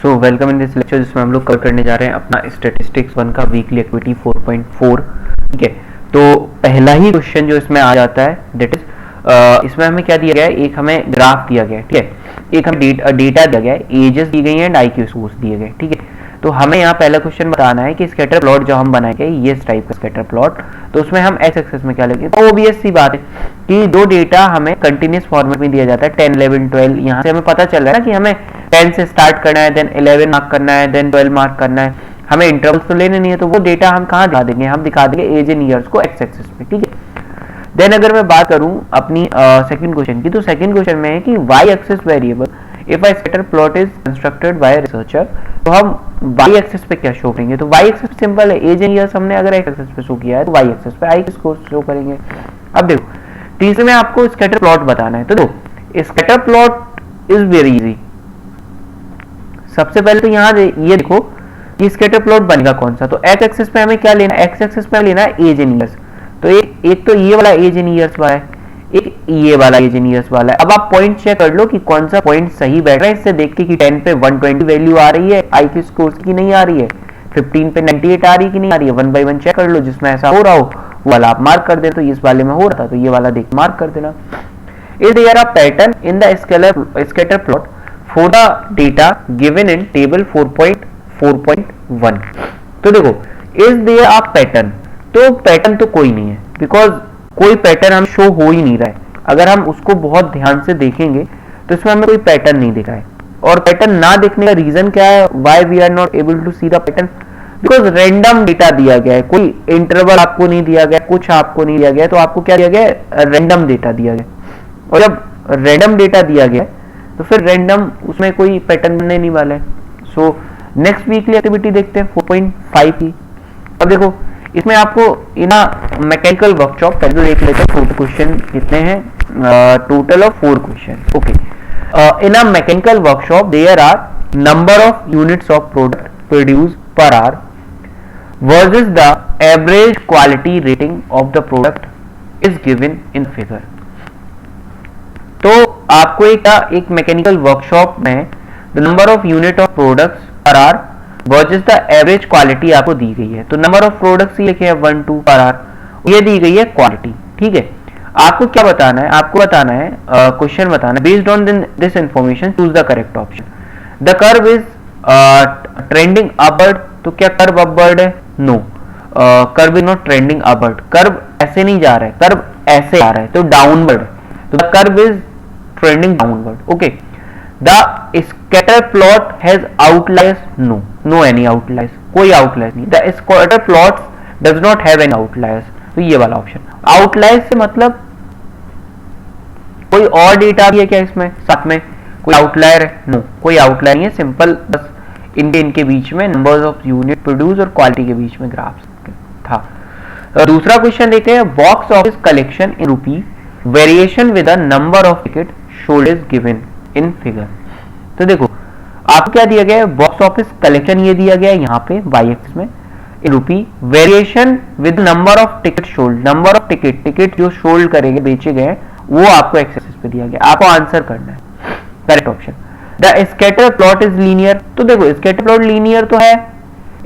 So welcome in this lecture जिसमें हम लोग कवर करने जा रहे हैं अपना स्टैटिस्टिक्स 1 का वीकली एक्टिविटी 4.4। ठीक है, तो पहला ही क्वेश्चन जो इसमें आ जाता है दैट इज इसमें हमें क्या दिया गया है, एक हमें ग्राफ दिया गया है, ठीक है, एक हमें डेटा दिया गया है, एजेस दी गई हैं एंड IQ स्कोर्स दिए गए। ठीक है, तो हमें यहाँ पहला क्वेश्चन बताना है कि स्कैटर प्लॉट जो हम बनाएंगे ये इस टाइप का स्कैटर प्लॉट, तो उसमें हम एक्स एक्सिस में क्या लेंगे। तो ऑब्वियस सी बात है कि जो डेटा हमें कंटिन्यूस फॉर्मेट में दिया जाता है 10 11 12, यहाँ से हमें पता चल रहा है ना कि हमें 10 से स्टार्ट करना है, देन 11 मार्क करना है, देन 12 मार्क करना है, हमें इंटरवल्स तो लेने नहीं है, तो वो डेटा हम कहाँ दिखा देंगे, हम दिखा देंगे एज इन ईयर्स को एक्स एक्सिस पे। ठीक है, देन अगर मैं बात करूं अपनी सेकंड क्वेश्चन की, तो सेकंड क्वेश्चन में है कि Y axis variable if a scatter plot is constructed by researcher, तो हम वाई एक्सिस पे क्या शो करेंगे। तो वाई एक्सिस सिंपल है, एज इन ईयर्स हमने अगर एक्स एक्सिस पे शो किया है तो वाई एक्सिस पे IQ स्कोर शो करेंगे। अब देखो तीसरे में आपको स्कैटर प्लॉट बताना है, तो देखो scatter plot is very easy. सबसे पहले तो यहाँ ये देखो कि स्कैटर प्लॉट बनेगा कौन सा, तो एक्स एक्सिस पे हमें क्या लेना है, एक्स एक्सिस पे लेना है एज इन ईयर्स। तो एक तो ये वाला एज इन ईयर्स वाला है, एक ये वाला एज इन ईयर्स वाला है। अब आप पॉइंट चेक कर लो कि कौन सा पॉइंट सही बैठ रहा है, इससे देख के कि 10 पे 120 वैल्यू आ रही है IQ स्कोर की, नहीं आ रही है, 15 पे 98 आ रही है कि नहीं आ रही है, 1 by 1 चेक कर लो, जिसमें ऐसा हो रहा हो वो वाला आप मार्क कर दे। तो इस वाले में हो रहा था तो ये वाला देख मार्क कर देना। Is there a pattern in the scatter plot for the data given in table 4.4.1। तो देखो इज देयर अ पैटर्न, तो पैटर्न तो कोई नहीं है, बिकॉज कोई पैटर्न हम शो हो ही नहीं रहा है। अगर हम उसको बहुत ध्यान से देखेंगे तो इसमें हमें कोई पैटर्न नहीं दिखा है, और पैटर्न ना देखने का रीजन क्या है, why we are not able to see the pattern, because random data दिया गया है, कोई इंटरवल आपको नहीं दिया गया, कुछ आपको नहीं दिया गया, तो आपको क्या दिया गया है, रैंडम डेटा दिया गया। और जब रैंडम डेटा दिया गया तो फिर रैंडम उसमें कोई पैटर्न बनने नहीं वाला है। सो नेक्स्ट वीकली एक्टिविटी देखते हैं 4.5 की। अब देखो इसमें आपको इन मैकेनिकल वर्कशॉप पहले देख लेते हैं, टोटल क्वेश्चन कितने हैं, total of 4 question. Okay, in a mechanical workshop there are number of units of product produce per hour versus the average quality rating of the product is given in figure. तो आपको एक mechanical workshop में the number of unit of products per hour versus the average quality आपको दी गई है। तो number of products लिखे हैं 1 2 पर आवर, ये दी गई है क्वालिटी। ठीक है, आपको क्या बताना है, आपको बताना है क्वेश्चन बताना है, based on this information choose the correct option. The curve is trending upward, तो क्या कर्व अपवर्ड है, no, curve is not trending upward, curve ऐसे नहीं जा रहा है, कर्व ऐसे आ रहा है, तो डाउनवर्ड, तो the curve is trending downward. Okay, the scatter plot has outliers, no, no any outliers, कोई आउटलायर्स नहीं, the scatter plot does not have any outliers, तो ये वाला ऑप्शन। आउटलायर्स से मतलब कोई और डेटा भी है क्या इसमें साथ में, कोई आउटलायर है, नो, कोई आउटलायर नहीं है, सिंपल बस इनके बीच में नंबर्स ऑफ यूनिट प्रोड्यूस और क्वालिटी के बीच में ग्राफ्स था। दूसरा क्वेश्चन देखते हैं, box office collection in rupee variation with the number of ticket sold is given in figure. तो देखो आपको क्या दिया गया है, बॉक्स ऑफिस कलेक्शन ये दिया गया है यहाँ पे वाई एक्सिस में, in rupee variation with number of ticket sold, number of ticket जो शोल्ड करेंगे बेचे गए वो आपको एक्स एक्सिस पे दिया गया, आपको आंसर करना है correct option. The scatter plot is linear, तो देखो स्कैटर प्लॉट लीनियर तो है,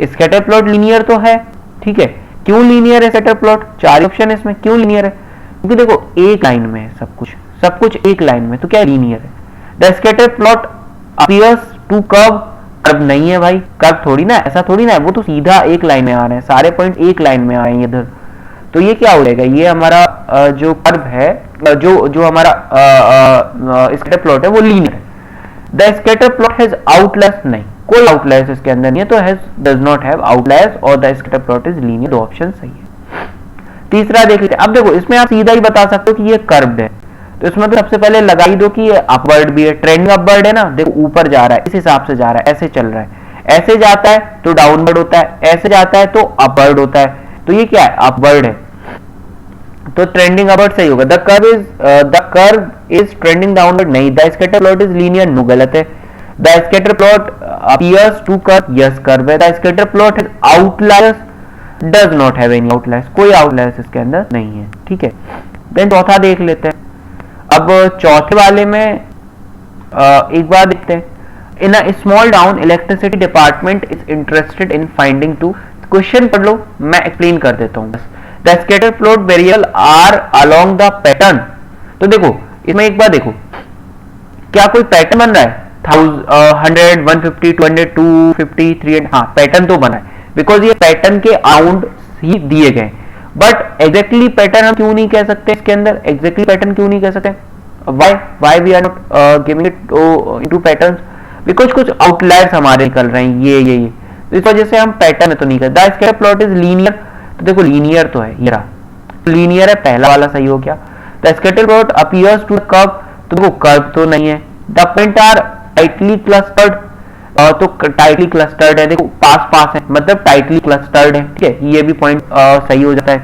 स्कैटर प्लॉट लीनियर तो है। ठीक है, क्यों लीनियर है स्कैटर प्लॉट, 4 ऑप्शन है इसमें, क्यों लीनियर है, क्योंकि देखो एक लाइन में है सब कुछ एक लाइन में, तो क्या लीनियर है। The scatter plot appears to curve नहीं है भाई, कर्व थोड़ी ना, ऐसा थोड़ी ना है, वो तो सीधा एक लाइन में आ रहे हैं, सारे पॉइंट एक लाइन में आ रहे हैं इधर, तो ये क्या हो जाएगा, ये हमारा जो कर्व है, जो हमारा स्कैटर प्लॉट है वो लीनियर है। The scatter plot has outliers, नहीं, कोई आउटलायर्स इसके अंदर नहीं है, तो has does not have outliers, और the scatter plot is linear, दो ऑप्शन सही है। तीसरा देख लीजिए, अब देखो इसमें आप सीधा ही बता सकते हो कि ये कर्व्ड है, तो इसमें तो सबसे पहले लगा ही दो कि ये अपवर्ड भी है, ट्रेंडिंग अपवर्ड है ना, देखो ऊपर जा रहा है, इस हिसाब से जा रहा है, ऐसे चल रहा है, ऐसे जाता है तो डाउनवर्ड होता है, ऐसे जाता है तो अपवर्ड होता है, तो ये क्या है, अपवर्ड है, तो ट्रेंडिंग अपवर्ड सही होगा। The curve is trending downward, नहीं, the scatter plot is linear, no, गलत है। The scatter plot appears to curve, yes curve है। The scatter plot has outliers, does not have any outliers, कोई outliers इसके अंदर नहीं है। ठीक है, देन चौथा देख लेते हैं। अब चौथे वाले में एक बार देखते हैं, in a small town electricity department is interested in finding to. Question पढ़ लो, मैं एक्सप्लेन कर देता हूँ बस। The scatter plot variable are along the pattern. तो देखो इसमें एक बार देखो, क्या कोई पैटर्न बन रहा है? 100, 150, 200, 250, 300, हाँ पैटर्न तो बना है, बिकॉज ये पैटर्न के अराउंड ही दिए गए। बट एग्जैक्टली पैटर्न हम क्यों नहीं कह सकते इसके अंदर? एग्जैक्टली पैटर्न क्यों नहीं कह सकते? Why we are not giving it into patterns? Because कुछ आउटलायर्स हमारे निकल रहे हैं, ये तो इस वजह से हम पैटर्न में तो नहीं करते। The scatter plot is linear. तो देखो लीनियर तो है, ये रहा लीनियर है, पहला वाला सही हो गया। The scatter plot appears to curve. तो देखो कर्व तो नहीं है। The point are tightly clustered. तो टाइटली क्लस्टर्ड है, देखो पास पास है मतलब टाइटली क्लस्टर्ड है, ठीक है, ये भी पॉइंट सही हो जाता है।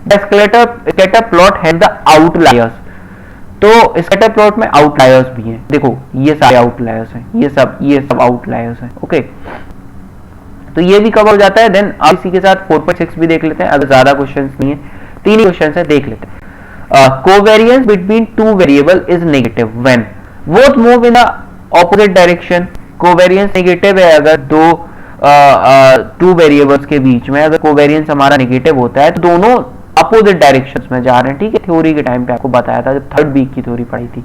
The scatter plot has the outliers. तो स्कैटर प्लॉट में आउटलायर्स भी हैं, देखो ये सारे आउटलायर्स हैं, ये सब आउटलायर्स हैं, ओके। तो ये भी कवर हो जाता है। देन अब इसी के साथ 4.6 भी देख लेते हैं, अगर ज्यादा क्वेश्चंस नहीं है, 3 ही क्वेश्चंस है, देख लेते हैं। Covariance between two variable is negative when both move in the opposite direction. Covariance negative है अगर टू वेरिएबल्स के बीच में अगर कोवेरियंस हमारा नेगेटिव होता है तो दोनों अपोजिट डायरेक्शंस में जा रहे हैं, ठीक है। थ्योरी के टाइम पे आपको बताया था जब थर्ड वीक की थ्योरी पढ़ी थी।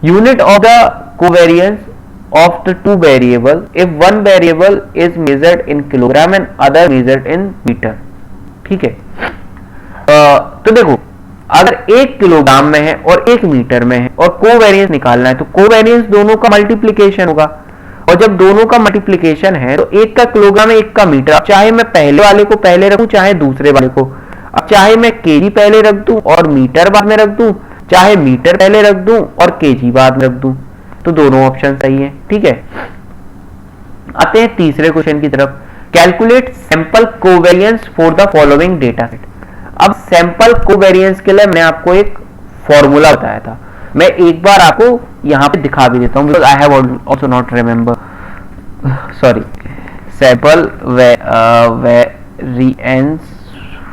Unit of the covariance of the two variable if one variable is measured in kilogram and other measured in meter, ठीक है। तो देखो अगर 1 किलोग्राम में है और 1 मीटर में है और कोवेरियंस निकालना है तो कोवेरियंस दोनों का मल्टीप्लिकेशन होगा, और जब दोनों का मल्टीप्लिकेशन है तो एक का किलोग्राम है एक का मीटर। अब चाहे मैं पहले वाले को पहले रखूं चाहे दूसरे वाले को, अब चाहे मैं केजी पहले रख दूं और मीटर बाद में रख दूं, चाहे मीटर पहले रख दूं और केजी बाद में रख दूं, तो दोनों ऑप्शन सही है, ठीक है। आते हैं तीसरे क्वेश्चन की तरफ। Calculate sample covariance for the following data set. अब सैंपल कोवेरियंस के लिए मैंने आपको एक फॉर्मूला बताया था, मैं एक बार आपको यहां पे दिखा भी देता हूं because I have also not remember, sorry. Sample variance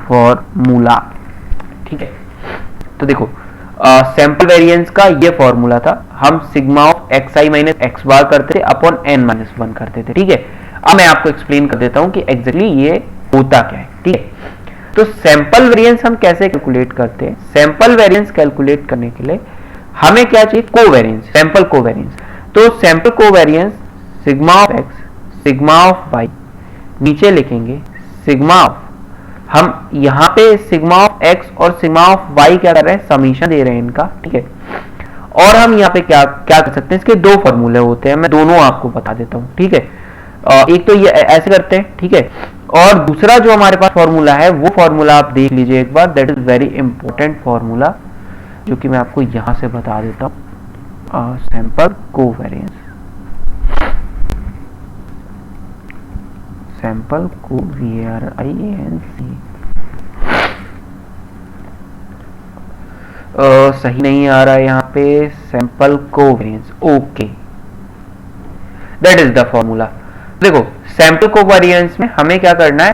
formula, ठीक है। तो देखो सैंपल वेरिएंस का ये फॉर्मूला था, हम sigma of x i minus x bar करते थे अपॉन एन माइनस 1 करते थे, ठीक है। अब मैं आपको एक्सप्लेन कर देता हूं कि एग्जैक्टली ये होता क्या है, ठीक है। तो सैंपल वेरिएंस हम कैसे कैलकुलेट करते हैं? सैंपल वेरिएंस कैलकुलेट करने के लिए हमें क्या चाहिए? Covariance, sample covariance. तो sample covariance sigma of x sigma of y, नीचे लिखेंगे सिग्मा ऑफ, हम यहां पे सिग्मा ऑफ एक्स और सिग्मा ऑफ वाई क्या कर रहे हैं? समीशन दे रहे हैं इनका, ठीक है। और हम यहाँ पे क्या कर सकते हैं? इसके 2 फॉर्मूले होते हैं, मैं दोनों आपको बता देता हूं, ठीक है। एक तो ये ऐसे करते हैं, ठीक है, और दूसरा जो हमारे पास फॉर्मूला है वो फॉर्मूला आप देख लीजिए एक बार, that is very important formula जो कि मैं आपको यहां से बता देता हूं। सैंपल कोवेरियंस, सैंपल कोवेरियंस सही नहीं आ रहा है यहाँ पे, sample covariance, okay, that is the formula. देखो सैंपल कोवेरियंस में हमें क्या करना है?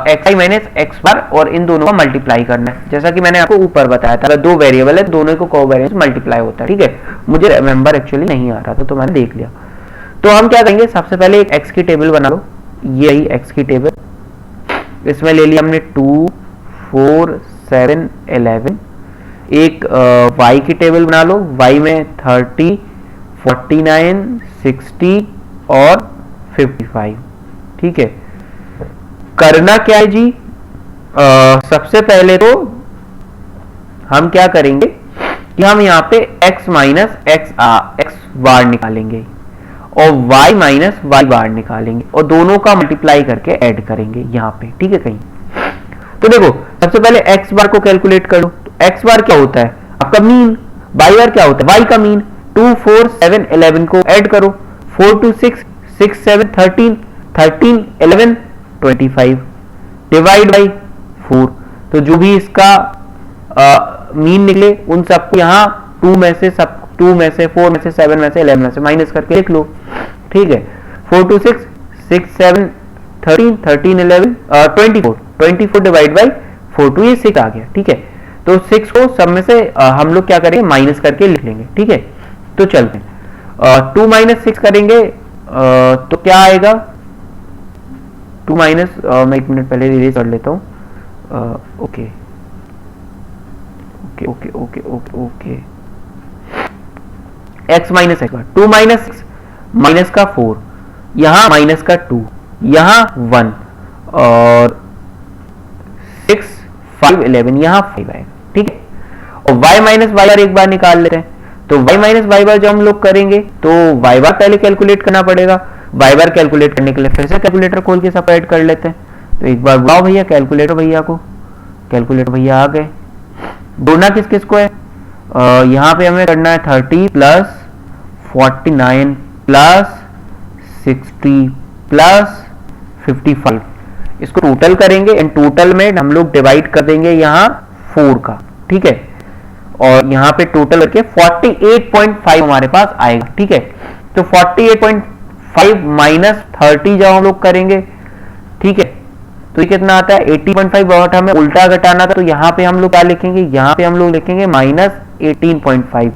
एक्स आई माइनस एक्स बार और इन दोनों का मल्टीप्लाई करना है, जैसा कि मैंने आपको ऊपर बताया था। अगर 2 वेरिएबल है दोनों को कोवेरियंस मल्टीप्लाई होता है, ठीक है। मुझे रिमेंबर एक्चुअली नहीं आ रहा था तो मैंने देख लिया। तो हम क्या करेंगे? सबसे पहले एक एक्स की टेबल बना लो, यही एक्स की टेबल, इसमें ले लिया हमने 2, 4, 7, 11। एक y की टेबल बना लो, y में 30, 49, 60 और 55, ठीक है। करना क्या है जी? सबसे पहले तो हम क्या करेंगे कि हम यहाँ पे x माइनस एक्स बार निकालेंगे और y माइनस वाई बार निकालेंगे और दोनों का मल्टीप्लाई करके ऐड करेंगे यहाँ पे, ठीक है कहीं। तो देखो सबसे पहले x बार को कैलकुलेट करो। x बार क्या होता है? आपका मीन। y बार क्या होता है? y का मीन। 2, 4, 7, 11 को ऐड करो, 4, 2, 6, 6, 7, 13, 13, 11, 25 डिवाइड बाई 4। तो जो भी इसका मीन निकले उन सबको यहाँ 2 में से 4 में से 7 में से 11 में से माइनस करके लिख लो, ठीक है। 4, 2, 6, 6, 7, 13, 13, 11, 24 डिवाइड बाई 4, 2 ये 6 आ गया, ठीक है। तो 6 को सब में से हम लोग क्या करेंगे? माइनस करके लिख लेंगे, ठीक है। तो चलते हैं 2 - 6 करेंगे तो क्या आएगा 2 माइनस, मैं 1 मिनट पहले इरेज कर लेता हूँ। Okay okay okay okay okay okay, x minus x, 2 minus six, minus का 4, यहाँ माइनस का 2, यहाँ 1, और 6 5 11, यहाँ 5 आएगा। ठीक है, और y माइनस वाई बार एक बार निकाल लेते हैं। तो y माइनस वाई बार जब हम लोग करेंगे तो y बार पहले कैलकुलेट करना पड़ेगा। y बार कैलकुलेट करने के लिए फिर से कैलकुलेटर खोल के सेपरेट कर लेते हैं। तो एक बार बुलाओ भैया कैलकुलेटर भैया को, कैलकुलेटर भैया आ गए। जोड़ना किस किस को है, यहाँ पे हमें करना है 30 प्लस 49 प्लस 60 प्लस 55, इसको टोटल करेंगे एंड टोटल में हम लोग डिवाइड कर देंगे यहाँ 4 का। ठीक है, और यहाँ पे टोटल करके 48.5 हमारे पास आएगा। ठीक है, तो 48.5 माइनस 30 जब हम लोग करेंगे, ठीक है, तो ये कितना आता है 80.5, बट हमें उल्टा घटाना था तो यहाँ पे हम लोग क्या लिखेंगे, यहाँ पे हम लोग लिखेंगे माइनस 18.5।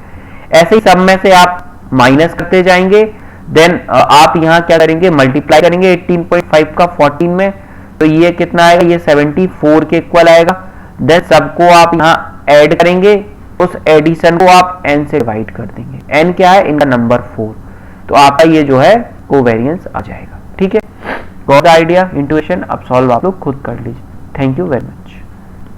ऐसे ही सब में से आप माइनस करते जाएंगे, देन आप यहाँ क्या करेंगे, मल्टीप्लाई करेंगे 18.5 का 14 में, तो ये कितना आएगा, ये 74 के इक्वल आएगा। देन सबको आप यहाँ ऐड करेंगे, उस एडिशन को आप n से डिवाइड कर देंगे। n क्या है, इनका नंबर 4, तो आपका ये जो है कोवेरिएंस आ जाएगा। ठीक है, गॉट द आइडिया, इंट्यूशन। अब सॉल्व आप लोग खुद कर लीजिए। Thank you very much.